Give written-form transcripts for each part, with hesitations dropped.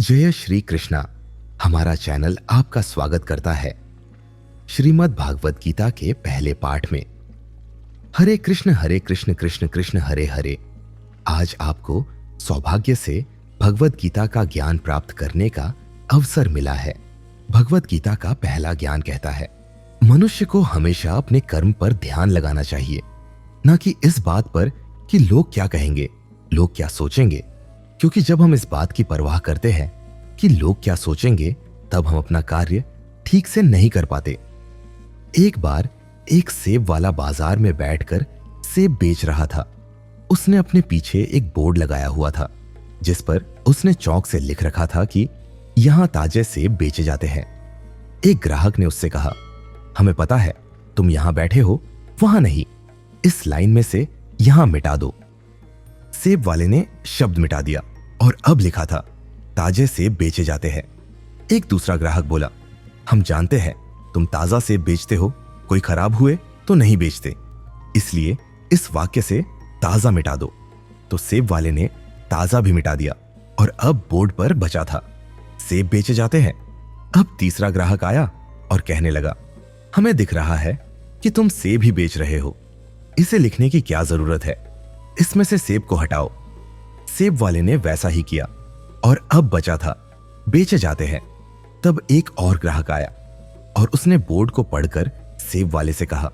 जय श्री कृष्णा। हमारा चैनल आपका स्वागत करता है श्रीमद् भागवत गीता के पहले पाठ में। हरे कृष्ण कृष्ण कृष्ण हरे हरे। आज आपको सौभाग्य से भगवत गीता का ज्ञान प्राप्त करने का अवसर मिला है। भगवत गीता का पहला ज्ञान कहता है, मनुष्य को हमेशा अपने कर्म पर ध्यान लगाना चाहिए, न कि इस बात पर कि लोग क्या कहेंगे, लोग क्या सोचेंगे। क्योंकि जब हम इस बात की परवाह करते हैं कि लोग क्या सोचेंगे, तब हम अपना कार्य ठीक से नहीं कर पाते। एक बार एक सेब वाला बाजार में बैठकर सेब बेच रहा था। उसने अपने पीछे एक बोर्ड लगाया हुआ था जिस पर उसने चौक से लिख रखा था कि यहां ताजे सेब बेचे जाते हैं। एक ग्राहक ने उससे कहा, हमें पता है तुम यहां बैठे हो, वहां नहीं, इस लाइन में से यहां मिटा दो। सेब वाले ने शब्द मिटा दिया और अब लिखा था, ताजे सेब बेचे जाते हैं। एक दूसरा ग्राहक बोला, हम जानते हैं तुम ताजा सेब बेचते हो, कोई खराब हुए तो नहीं बेचते, इसलिए इस वाक्य से ताजा मिटा दो। तो सेब वाले ने ताजा भी मिटा दिया और अब बोर्ड पर बचा था, सेब बेचे जाते हैं। अब तीसरा ग्राहक आया और कहने लगा, हमें दिख रहा है कि तुम सेब ही बेच रहे हो, इसे लिखने की क्या जरूरत है, इसमें से सेब को हटाओ। सेब वाले ने वैसा ही किया और अब बचा था, बेचे जाते हैं। तब एक और ग्राहक आया और उसने बोर्ड को पढ़कर सेब वाले से कहा,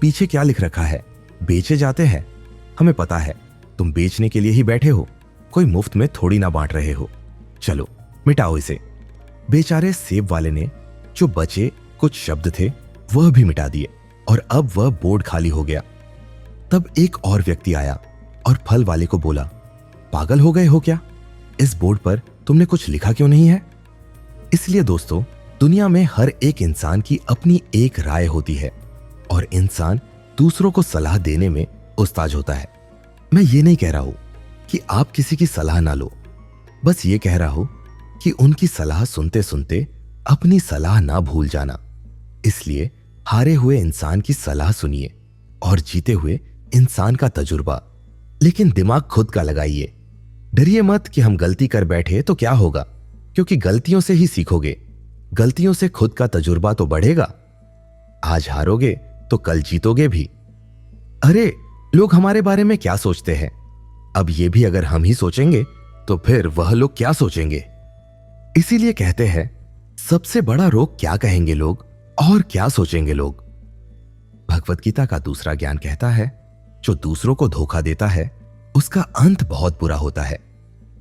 पीछे क्या लिख रखा है, बेचे जाते हैं। हमें पता है तुम बेचने के लिए ही बैठे हो, कोई मुफ्त में थोड़ी ना बांट रहे हो, चलो मिटाओ इसे। बेचारे सेब वाले ने जो बचे कुछ शब्द थे वह भी मिटा दिए और अब वह बोर्ड खाली हो गया। तब एक और व्यक्ति आया और फल वाले को बोला, पागल हो गए हो क्या, इस बोर्ड पर तुमने कुछ लिखा क्यों नहीं है। इसलिए दोस्तों, दुनिया में हर एक इंसान की अपनी एक राय होती है और इंसान दूसरों को सलाह देने में उस्ताद होता है। मैं ये नहीं कह रहा हूं कि आप किसी की सलाह ना लो, बस ये कह रहा हूं कि उनकी सलाह सुनते सुनते अपनी सलाह ना भूल जाना। इसलिए हारे हुए इंसान की सलाह सुनिए और जीते हुए इंसान का तजुर्बा, लेकिन दिमाग खुद का लगाइए। डरिए मत कि हम गलती कर बैठे तो क्या होगा, क्योंकि गलतियों से ही सीखोगे, गलतियों से खुद का तजुर्बा तो बढ़ेगा। आज हारोगे तो कल जीतोगे भी। अरे लोग हमारे बारे में क्या सोचते हैं, अब ये भी अगर हम ही सोचेंगे तो फिर वह लोग क्या सोचेंगे। इसीलिए कहते हैं, सबसे बड़ा रोग क्या कहेंगे लोग और क्या सोचेंगे लोग। भगवत गीता का दूसरा ज्ञान कहता है, जो दूसरों को धोखा देता है उसका अंत बहुत बुरा होता है।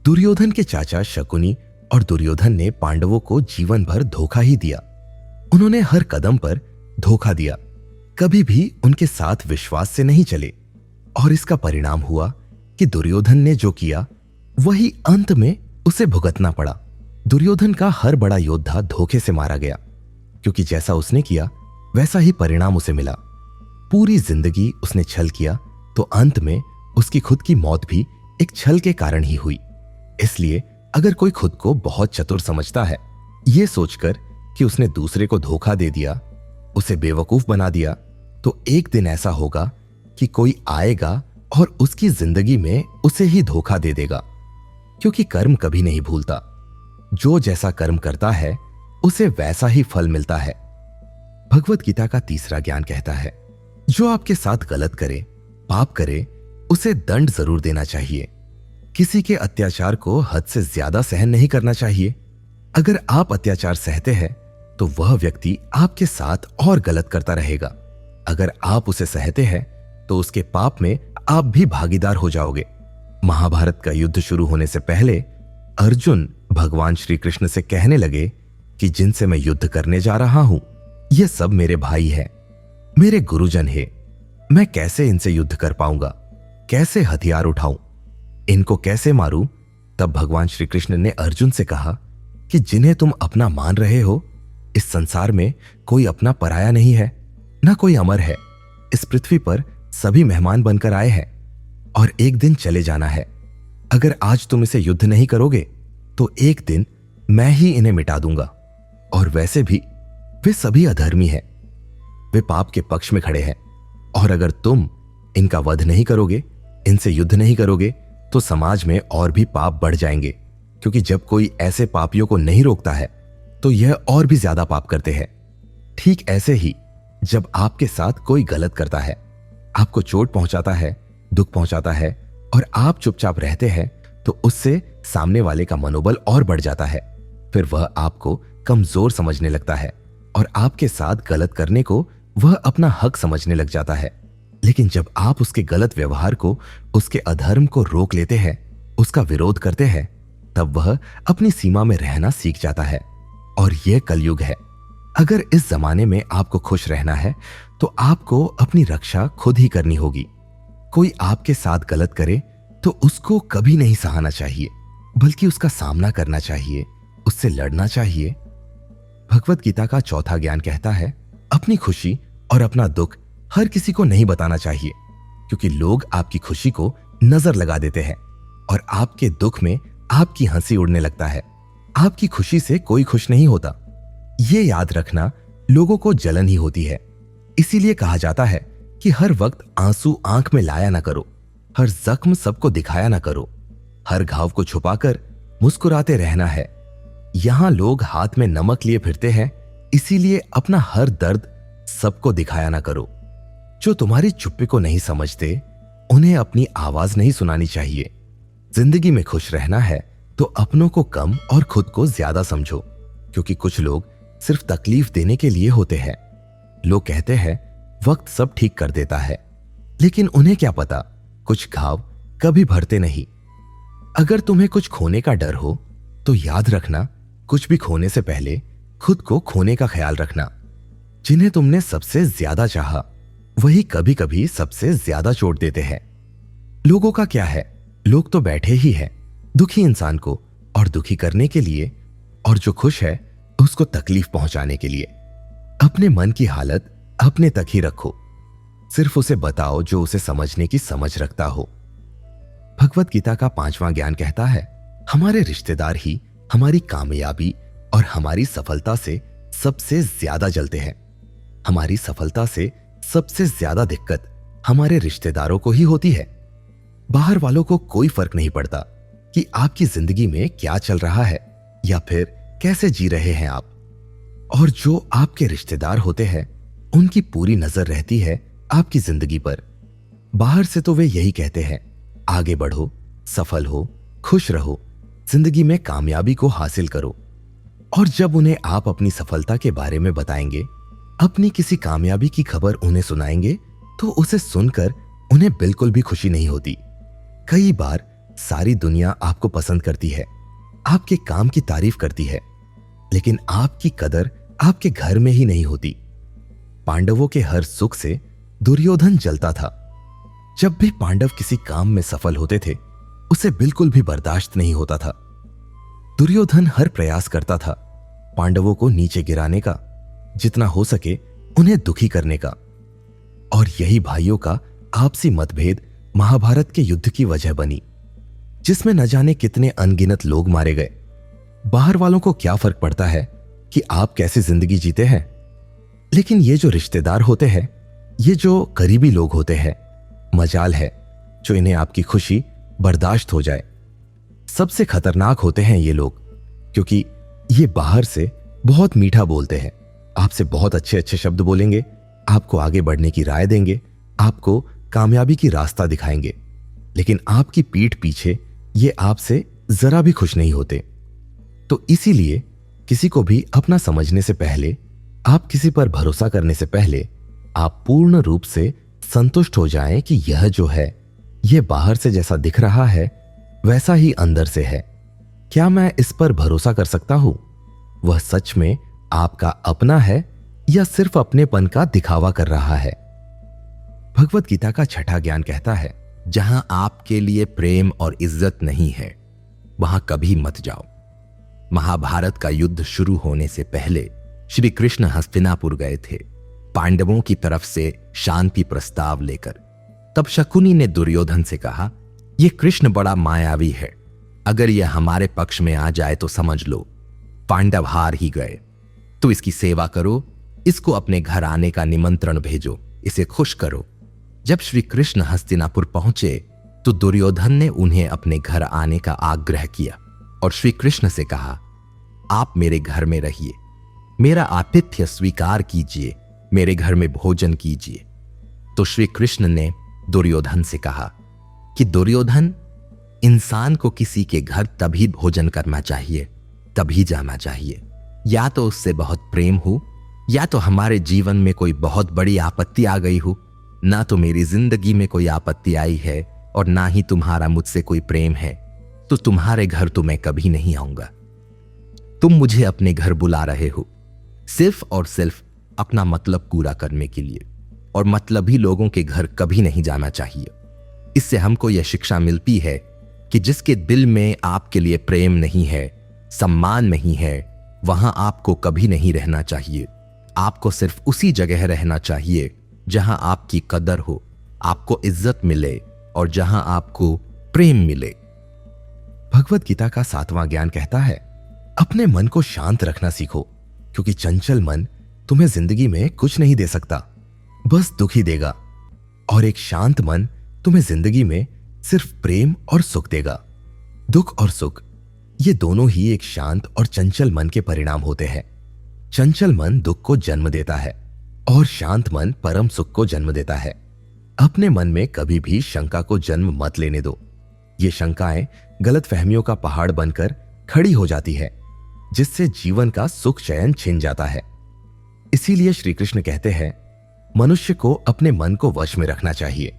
दुर्योधन के चाचा शकुनी और दुर्योधन ने पांडवों को जीवन भर धोखा ही दिया। उन्होंने हर कदम पर धोखा दिया, कभी भी उनके साथ विश्वास से नहीं चले और इसका परिणाम हुआ कि दुर्योधन ने जो किया वही अंत में उसे भुगतना पड़ा। दुर्योधन का हर बड़ा योद्धा धोखे से मारा गया, क्योंकि जैसा उसने किया वैसा ही परिणाम उसे मिला। पूरी जिंदगी उसने छल किया तो अंत में उसकी खुद की मौत भी एक छल के कारण ही हुई। इसलिए अगर कोई खुद को बहुत चतुर समझता है, ये सोचकर कि उसने दूसरे को धोखा दे दिया, उसे बेवकूफ बना दिया, तो एक दिन ऐसा होगा कि कोई आएगा और उसकी जिंदगी में उसे ही धोखा दे देगा। क्योंकि कर्म कभी नहीं भूलता, जो जैसा कर्म करता है उसे वैसा ही फल मिलता है। भगवत गीता का तीसरा ज्ञान कहता है, जो आपके साथ गलत करे, पाप करे, उसे दंड जरूर देना चाहिए। किसी के अत्याचार को हद से ज्यादा सहन नहीं करना चाहिए। अगर आप अत्याचार सहते हैं तो वह व्यक्ति आपके साथ और गलत करता रहेगा। अगर आप उसे सहते हैं तो उसके पाप में आप भी भागीदार हो जाओगे। महाभारत का युद्ध शुरू होने से पहले अर्जुन भगवान श्री कृष्ण से कहने लगे कि जिनसे मैं युद्ध करने जा रहा हूं, ये सब मेरे भाई हैं, मेरे गुरुजन हैं। मैं कैसे इनसे युद्ध कर पाऊंगा, कैसे हथियार उठाऊं, इनको कैसे मारूं। तब भगवान श्री कृष्ण ने अर्जुन से कहा कि जिन्हें तुम अपना मान रहे हो, इस संसार में कोई अपना पराया नहीं है, ना कोई अमर है। इस पृथ्वी पर सभी मेहमान बनकर आए हैं और एक दिन चले जाना है। अगर आज तुम इसे युद्ध नहीं करोगे तो एक दिन मैं ही इन्हें मिटा दूंगा। और वैसे भी वे सभी अधर्मी हैं, वे पाप के पक्ष में खड़े हैं, और अगर तुम इनका वध नहीं करोगे, इनसे युद्ध नहीं करोगे, तो समाज में और भी पाप बढ़ जाएंगे, क्योंकि जब कोई ऐसे पापियों को नहीं रोकता है तो यह और भी ज्यादा पाप करते हैं। ठीक ऐसे ही जब आपके साथ कोई गलत करता है, आपको चोट पहुंचाता है, दुख पहुंचाता है और आप चुपचाप रहते हैं, तो उससे सामने वाले का मनोबल और बढ़ जाता है। फिर वह आपको कमजोर समझने लगता है और आपके साथ गलत करने को वह अपना हक समझने लग जाता है। लेकिन जब आप उसके गलत व्यवहार को, उसके अधर्म को रोक लेते हैं, उसका विरोध करते हैं, तब वह अपनी सीमा में रहना सीख जाता है। और यह कलयुग है। अगर इस जमाने में आपको खुश रहना है तो आपको अपनी रक्षा खुद ही करनी होगी। कोई आपके साथ गलत करे तो उसको कभी नहीं सहाना चाहिए, बल्कि उसका सामना करना चाहिए, उससे लड़ना चाहिए। भगवत गीता का चौथा ज्ञान कहता है, अपनी खुशी और अपना दुख हर किसी को नहीं बताना चाहिए, क्योंकि लोग आपकी खुशी को नजर लगा देते हैं और आपके दुख में आपकी हंसी उड़ने लगता है। आपकी खुशी से कोई खुश नहीं होता। ये याद रखना, लोगों को जलन ही होती है। इसीलिए कहा जाता है कि हर वक्त आंसू आंख में लाया ना करो, हर जख्म सबको दिखाया ना करो, हर घाव को छुपाकर मुस्कुराते रहना है। यहां लोग हाथ में नमक लिए फिरते हैं, इसीलिए अपना हर दर्द सबको दिखाया ना करो। जो तुम्हारी चुप्पी को नहीं समझते, उन्हें अपनी आवाज नहीं सुनानी चाहिए। जिंदगी में खुश रहना है तो अपनों को कम और खुद को ज्यादा समझो, क्योंकि कुछ लोग सिर्फ तकलीफ देने के लिए होते हैं। लोग कहते हैं वक्त सब ठीक कर देता है, लेकिन उन्हें क्या पता, कुछ घाव कभी भरते नहीं। अगर तुम्हें कुछ खोने का डर हो तो याद रखना, कुछ भी खोने से पहले खुद को खोने का ख्याल रखना। जिन्हें तुमने सबसे ज्यादा चाहा, वही कभी कभी सबसे ज्यादा चोट देते हैं। लोगों का क्या है, लोग तो बैठे ही हैं दुखी इंसान को और दुखी करने के लिए, और जो खुश है उसको तकलीफ पहुंचाने के लिए। अपने मन की हालत अपने तक ही रखो, सिर्फ उसे बताओ जो उसे समझने की समझ रखता हो। भगवत गीता का पांचवां ज्ञान कहता है, हमारे रिश्तेदार ही हमारी कामयाबी और हमारी सफलता से सबसे ज्यादा जलते हैं। हमारी सफलता से सबसे ज्यादा दिक्कत हमारे रिश्तेदारों को ही होती है। बाहर वालों को कोई फर्क नहीं पड़ता कि आपकी जिंदगी में क्या चल रहा है या फिर कैसे जी रहे हैं आप। और जो आपके रिश्तेदार होते हैं, उनकी पूरी नजर रहती है आपकी जिंदगी पर। बाहर से तो वे यही कहते हैं, आगे बढ़ो, सफल हो, खुश रहो, जिंदगी में कामयाबी को हासिल करो। और जब उन्हें आप अपनी सफलता के बारे में बताएंगे, अपनी किसी कामयाबी की खबर उन्हें सुनाएंगे, तो उसे सुनकर उन्हें बिल्कुल भी खुशी नहीं होती। कई बार सारी दुनिया आपको पसंद करती है, आपके काम की तारीफ करती है, लेकिन आपकी कदर आपके घर में ही नहीं होती। पांडवों के हर सुख से दुर्योधन जलता था। जब भी पांडव किसी काम में सफल होते थे, उसे बिल्कुल भी बर्दाश्त नहीं होता था। दुर्योधन हर प्रयास करता था पांडवों को नीचे गिराने का, जितना हो सके उन्हें दुखी करने का। और यही भाइयों का आपसी मतभेद महाभारत के युद्ध की वजह बनी, जिसमें न जाने कितने अनगिनत लोग मारे गए। बाहर वालों को क्या फर्क पड़ता है कि आप कैसी जिंदगी जीते हैं, लेकिन ये जो रिश्तेदार होते हैं, ये जो करीबी लोग होते हैं, मजाल है जो इन्हें आपकी खुशी बर्दाश्त हो जाए। सबसे खतरनाक होते हैं ये लोग, क्योंकि ये बाहर से बहुत मीठा बोलते हैं, आपसे बहुत अच्छे अच्छे शब्द बोलेंगे, आपको आगे बढ़ने की राय देंगे, आपको कामयाबी की रास्ता दिखाएंगे, लेकिन आपकी पीठ पीछे ये आपसे जरा भी खुश नहीं होते। तो इसीलिए किसी को भी अपना समझने से पहले, आप किसी पर भरोसा करने से पहले, आप पूर्ण रूप से संतुष्ट हो जाएं कि यह जो है, यह बाहर से जैसा दिख रहा है वैसा ही अंदर से है। क्या मैं इस पर भरोसा कर सकता हूं? वह सच में आपका अपना है या सिर्फ अपनेपन का दिखावा कर रहा है? भगवत गीता का छठा ज्ञान कहता है, जहां आपके लिए प्रेम और इज्जत नहीं है, वहां कभी मत जाओ। महाभारत का युद्ध शुरू होने से पहले श्री कृष्ण हस्तिनापुर गए थे, पांडवों की तरफ से शांति प्रस्ताव लेकर। तब शकुनी ने दुर्योधन से कहा, यह कृष्ण बड़ा मायावी है, अगर यह हमारे पक्ष में आ जाए तो समझ लो पांडव हार ही गए। तो इसकी सेवा करो, इसको अपने घर आने का निमंत्रण भेजो, इसे खुश करो। जब श्री कृष्ण हस्तिनापुर पहुंचे तो दुर्योधन ने उन्हें अपने घर आने का आग्रह किया। और श्री कृष्ण से कहा, आप मेरे घर में रहिए, मेरा आतिथ्य स्वीकार कीजिए, मेरे घर में भोजन कीजिए। तो श्री कृष्ण ने दुर्योधन से कहा कि दुर्योधन, इंसान को किसी के घर तभी भोजन करना चाहिए, तभी जाना चाहिए, या तो उससे बहुत प्रेम हो, या तो हमारे जीवन में कोई बहुत बड़ी आपत्ति आ गई हो। ना तो मेरी जिंदगी में कोई आपत्ति आई है और ना ही तुम्हारा मुझसे कोई प्रेम है, तो तुम्हारे घर तो मैं कभी नहीं आऊंगा। तुम मुझे अपने घर बुला रहे हो सिर्फ और सिर्फ अपना मतलब पूरा करने के लिए, और मतलबी लोगों के घर कभी नहीं जाना चाहिए। इससे हमको यह शिक्षा मिलती है कि जिसके दिल में आपके लिए प्रेम नहीं है, सम्मान नहीं है, वहां आपको कभी नहीं रहना चाहिए। आपको सिर्फ उसी जगह रहना चाहिए जहां आपकी कदर हो, आपको इज्जत मिले और जहां आपको प्रेम मिले। भगवत गीता का 7वां ज्ञान कहता है, अपने मन को शांत रखना सीखो, क्योंकि चंचल मन तुम्हें जिंदगी में कुछ नहीं दे सकता, बस दुख ही देगा। और एक शांत मन तुम्हें जिंदगी में सिर्फ प्रेम और सुख देगा। दुख और सुख ये दोनों ही एक शांत और चंचल मन के परिणाम होते हैं। चंचल मन दुख को जन्म देता है और शांत मन परम सुख को जन्म देता है। अपने मन में कभी भी शंका को जन्म मत लेने दो। ये शंकाएं गलत फहमियों का पहाड़ बनकर खड़ी हो जाती है, जिससे जीवन का सुख चैन छिन जाता है। इसीलिए श्री कृष्ण कहते हैं, मनुष्य को अपने मन को वश में रखना चाहिए।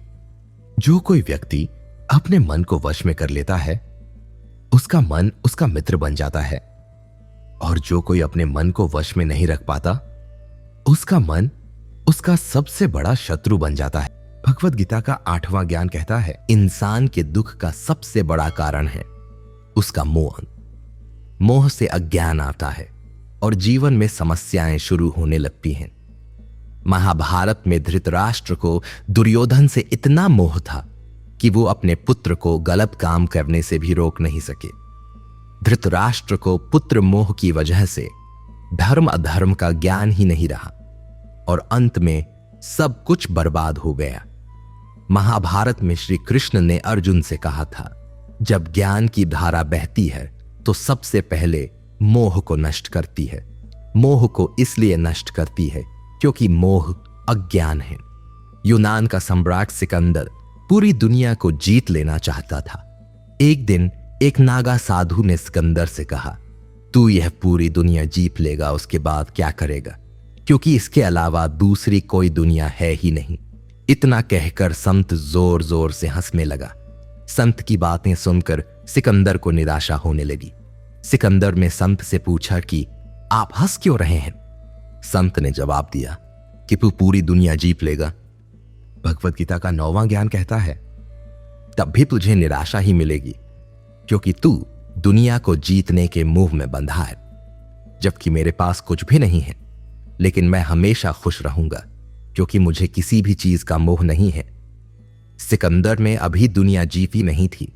जो कोई व्यक्ति अपने मन को वश में कर लेता है, उसका मन उसका मित्र बन जाता है, और जो कोई अपने मन को वश में नहीं रख पाता, उसका मन उसका सबसे बड़ा शत्रु बन जाता है। भगवत गीता का 8वां ज्ञान कहता है, इंसान के दुख का सबसे बड़ा कारण है उसका मोह। मोह से अज्ञान आता है और जीवन में समस्याएं शुरू होने लगती हैं। महाभारत में धृतराष्ट्र को दुर्योधन से इतना मोह था कि वो अपने पुत्र को गलत काम करने से भी रोक नहीं सके। धृतराष्ट्र को पुत्र मोह की वजह से धर्म अधर्म का ज्ञान ही नहीं रहा और अंत में सब कुछ बर्बाद हो गया। महाभारत में श्री कृष्ण ने अर्जुन से कहा था, जब ज्ञान की धारा बहती है तो सबसे पहले मोह को नष्ट करती है। मोह को इसलिए नष्ट करती है क्योंकि मोह अज्ञान है। यूनान का सम्राट सिकंदर पूरी दुनिया को जीत लेना चाहता था। एक दिन एक नागा साधु ने सिकंदर से कहा, तू यह पूरी दुनिया जीत लेगा, उसके बाद क्या करेगा, क्योंकि इसके अलावा दूसरी कोई दुनिया है ही नहीं। इतना कहकर संत जोर जोर से हंसने लगा। संत की बातें सुनकर सिकंदर को निराशा होने लगी। सिकंदर ने संत से पूछा कि आप हंस क्यों रहे हैं? संत ने जवाब दिया कि तू पूरी दुनिया जीत लेगा। भगवत गीता का 9वां ज्ञान कहता है, तब भी तुझे निराशा ही मिलेगी, क्योंकि तू दुनिया को जीतने के मोह में बंधा है, जबकि मेरे पास कुछ भी नहीं है, लेकिन मैं हमेशा खुश रहूंगा क्योंकि मुझे किसी भी चीज का मोह नहीं है। सिकंदर में अभी दुनिया जीती नहीं थी,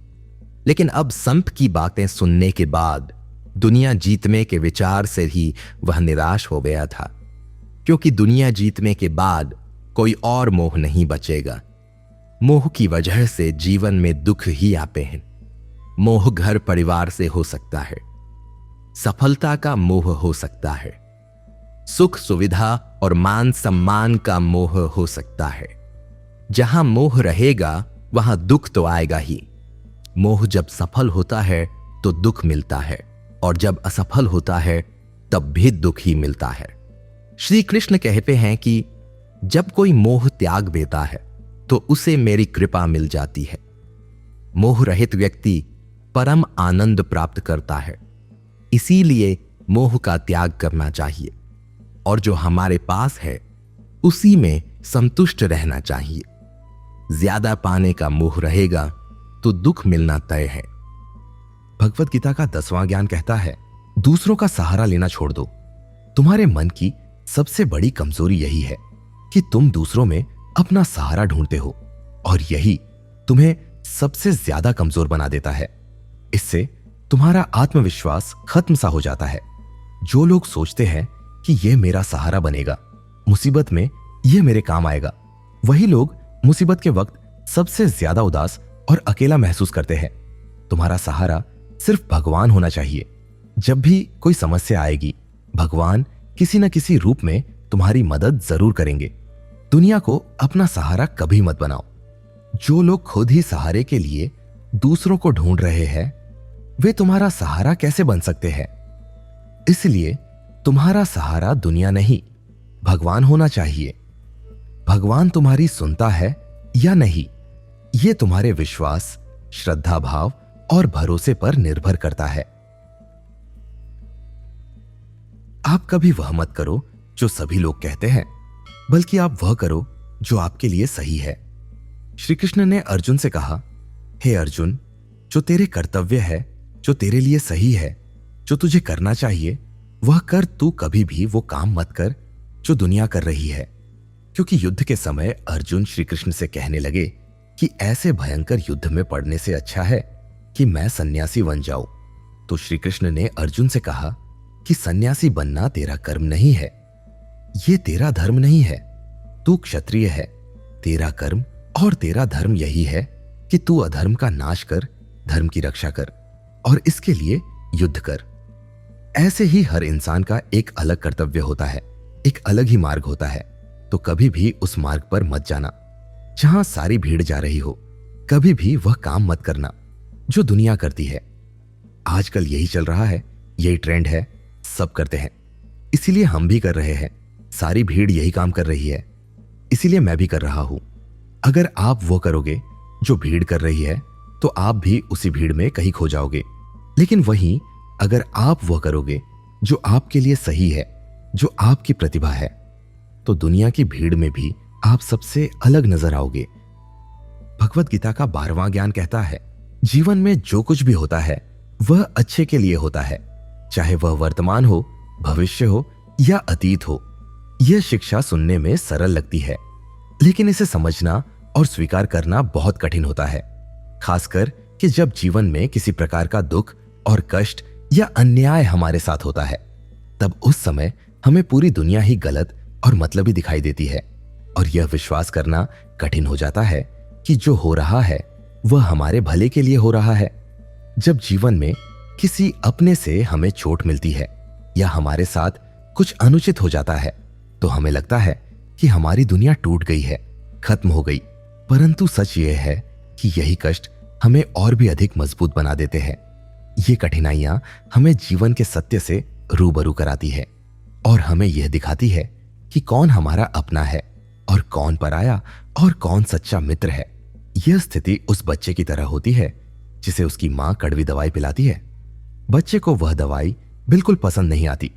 लेकिन अब संत की बातें सुनने के बाद दुनिया जीतने के विचार से ही वह निराश हो गया था, क्योंकि दुनिया जीतने के बाद कोई और मोह नहीं बचेगा। मोह की वजह से जीवन में दुख ही आते हैं। मोह घर परिवार से हो सकता है, सफलता का मोह हो सकता है, सुख सुविधा और मान सम्मान का मोह हो सकता है। जहां मोह रहेगा वहां दुख तो आएगा ही। मोह जब सफल होता है तो दुख मिलता है, और जब असफल होता है तब भी दुख ही मिलता है। श्री कृष्ण कहते हैं कि जब कोई मोह त्याग देता है तो उसे मेरी कृपा मिल जाती है। मोह रहित व्यक्ति परम आनंद प्राप्त करता है। इसीलिए मोह का त्याग करना चाहिए और जो हमारे पास है उसी में संतुष्ट रहना चाहिए। ज्यादा पाने का मोह रहेगा तो दुख मिलना तय है। भगवत गीता का 10वां ज्ञान कहता है, दूसरों का सहारा लेना छोड़ दो। तुम्हारे मन की सबसे बड़ी कमजोरी यही है कि तुम दूसरों में अपना सहारा ढूंढते हो, और यही तुम्हें सबसे ज्यादा कमजोर बना देता है। इससे तुम्हारा आत्मविश्वास खत्म सा हो जाता है। जो लोग सोचते हैं कि यह मेरा सहारा बनेगा, मुसीबत में यह मेरे काम आएगा, वही लोग मुसीबत के वक्त सबसे ज्यादा उदास और अकेला महसूस करते हैं। तुम्हारा सहारा सिर्फ भगवान होना चाहिए। जब भी कोई समस्या आएगी, भगवान किसी न किसी रूप में तुम्हारी मदद जरूर करेंगे। दुनिया को अपना सहारा कभी मत बनाओ। जो लोग खुद ही सहारे के लिए दूसरों को ढूंढ रहे हैं, वे तुम्हारा सहारा कैसे बन सकते हैं? इसलिए तुम्हारा सहारा दुनिया नहीं, भगवान होना चाहिए। भगवान तुम्हारी सुनता है या नहीं, यह तुम्हारे विश्वास, श्रद्धा भाव और भरोसे पर निर्भर करता है। आप कभी वह मत करो जो सभी लोग कहते हैं, बल्कि आप वह करो जो आपके लिए सही है। श्री कृष्ण ने अर्जुन से कहा, हे अर्जुन, जो तेरे कर्तव्य है, जो तेरे लिए सही है, जो तुझे करना चाहिए, वह कर। तू कभी भी वो काम मत कर जो दुनिया कर रही है। क्योंकि युद्ध के समय अर्जुन श्री कृष्ण से कहने लगे कि ऐसे भयंकर युद्ध में पड़ने से अच्छा है कि मैं सन्यासी बन जाऊं। तो श्री कृष्ण ने अर्जुन से कहा कि सन्यासी बनना तेरा कर्म नहीं है, ये तेरा धर्म नहीं है। तू क्षत्रिय है, तेरा कर्म और तेरा धर्म यही है कि तू अधर्म का नाश कर, धर्म की रक्षा कर और इसके लिए युद्ध कर। ऐसे ही हर इंसान का एक अलग कर्तव्य होता है, एक अलग ही मार्ग होता है। तो कभी भी उस मार्ग पर मत जाना जहां सारी भीड़ जा रही हो। कभी भी वह काम मत करना जो दुनिया करती है। आजकल यही चल रहा है, यही ट्रेंड है, सब करते हैं, इसीलिए हम भी कर रहे हैं। सारी भीड़ यही काम कर रही है, इसीलिए मैं भी कर रहा हूं। अगर आप वो करोगे जो भीड़ कर रही है, तो आप भी उसी भीड़ में कहीं खो जाओगे। लेकिन वहीं अगर आप वह करोगे जो आपके लिए सही है, जो आपकी प्रतिभा है, तो दुनिया की भीड़ में भी आप सबसे अलग नजर आओगे। भगवत गीता का 12वां ज्ञान कहता है, जीवन में जो कुछ भी होता है वह अच्छे के लिए होता है, चाहे वह वर्तमान हो, भविष्य हो या अतीत हो। यह शिक्षा सुनने में सरल लगती है, लेकिन इसे समझना और स्वीकार करना बहुत कठिन होता है। खासकर कि जब जीवन में किसी प्रकार का दुख और कष्ट या अन्याय हमारे साथ होता है, तब उस समय हमें पूरी दुनिया ही गलत और मतलबी दिखाई देती है और यह विश्वास करना कठिन हो जाता है कि जो हो रहा है वह हमारे भले के लिए हो रहा है। जब जीवन में किसी अपने से हमें चोट मिलती है या हमारे साथ कुछ अनुचित हो जाता है, तो हमें लगता है कि हमारी दुनिया टूट गई है, खत्म हो गई। परंतु सच यह है कि यही कष्ट हमें और भी अधिक मजबूत बना देते हैं। ये कठिनाइयां हमें जीवन के सत्य से रूबरू कराती है और हमें यह दिखाती है कि कौन हमारा अपना है और कौन पराया और कौन सच्चा मित्र है। यह स्थिति उस बच्चे की तरह होती है जिसे उसकी मां कड़वी दवाई पिलाती है। बच्चे को वह दवाई बिल्कुल पसंद नहीं आती,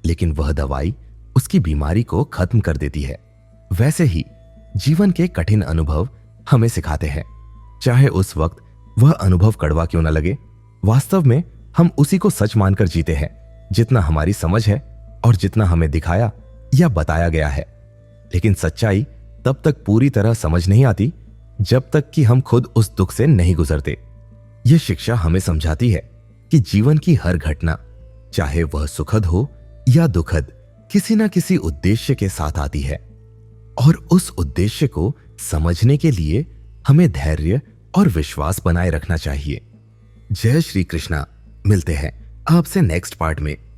लेकिन वह दवाई उसकी बीमारी को खत्म कर देती है। वैसे ही जीवन के कठिन अनुभव हमें सिखाते हैं, चाहे उस वक्त वह अनुभव कड़वा क्यों न लगे। वास्तव में हम उसी को सच मानकर जीते हैं जितना हमारी समझ है और जितना हमें दिखाया या बताया गया है। लेकिन सच्चाई तब तक पूरी तरह समझ नहीं आती जब तक कि हम खुद उस दुख से नहीं गुजरते। यह शिक्षा हमें समझाती है कि जीवन की हर घटना, चाहे वह सुखद हो या दुखद, किसी न किसी उद्देश्य के साथ आती है और उस उद्देश्य को समझने के लिए हमें धैर्य और विश्वास बनाए रखना चाहिए। जय श्री कृष्णा। मिलते हैं आपसे नेक्स्ट पार्ट में।